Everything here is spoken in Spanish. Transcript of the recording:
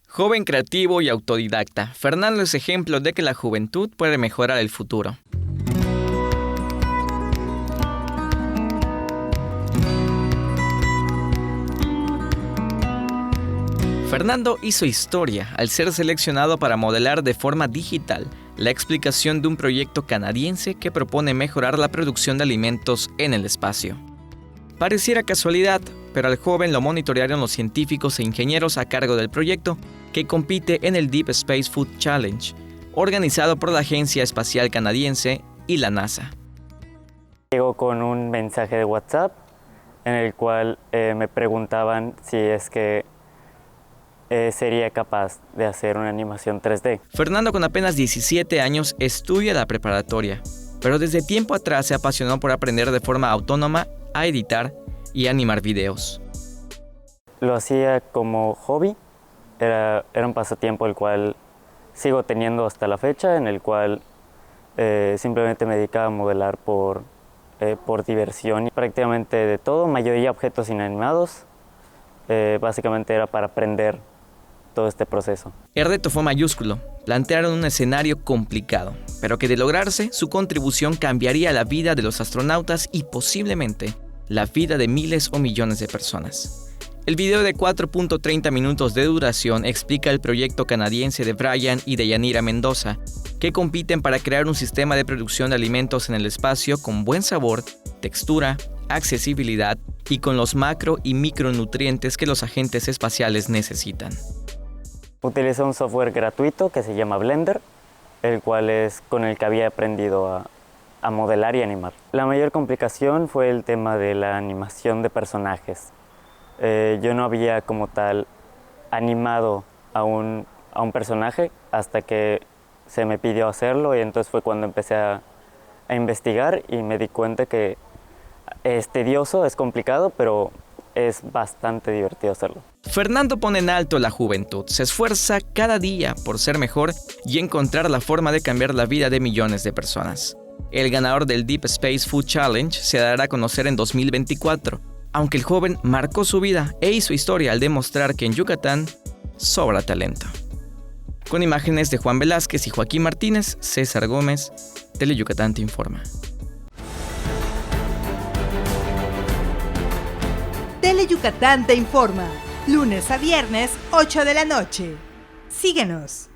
Joven creativo y autodidacta, Fernando es ejemplo de que la juventud puede mejorar el futuro. Fernando hizo historia al ser seleccionado para modelar de forma digital la explicación de un proyecto canadiense que propone mejorar la producción de alimentos en el espacio. Pareciera casualidad, pero al joven lo monitorearon los científicos e ingenieros a cargo del proyecto, que compite en el Deep Space Food Challenge, organizado por la Agencia Espacial Canadiense y la NASA. Llegó con un mensaje de WhatsApp en el cual me preguntaban si es que sería capaz de hacer una animación 3D. Fernando, con apenas 17 años, estudia la preparatoria, pero desde tiempo atrás se apasionó por aprender de forma autónoma a editar y animar videos. Lo hacía como hobby, era un pasatiempo el cual sigo teniendo hasta la fecha, en el cual simplemente me dedicaba a modelar por diversión y prácticamente de todo, mayoría objetos inanimados, básicamente era para aprender todo este proceso. El reto fue mayúsculo, plantearon un escenario complicado, pero que de lograrse, su contribución cambiaría la vida de los astronautas y posiblemente la vida de miles o millones de personas. El video de 4.30 minutos de duración explica el proyecto canadiense de Brian y de Yanira Mendoza, que compiten para crear un sistema de producción de alimentos en el espacio con buen sabor, textura, accesibilidad y con los macro y micronutrientes que los agentes espaciales necesitan. Utilicé un software gratuito que se llama Blender, el cual es con el que había aprendido a modelar y animar. La mayor complicación fue el tema de la animación de personajes. Yo no había como tal animado a un personaje hasta que se me pidió hacerlo, y entonces fue cuando empecé a investigar y me di cuenta que es tedioso, es complicado, pero es bastante divertido hacerlo. Fernando pone en alto la juventud, se esfuerza cada día por ser mejor y encontrar la forma de cambiar la vida de millones de personas. El ganador del Deep Space Food Challenge se dará a conocer en 2024, aunque el joven marcó su vida e hizo historia al demostrar que en Yucatán sobra talento. Con imágenes de Juan Velázquez y Joaquín Martínez, César Gómez, Teleyucatán te informa. Teleyucatán te informa, lunes a viernes, 8 de la noche. Síguenos.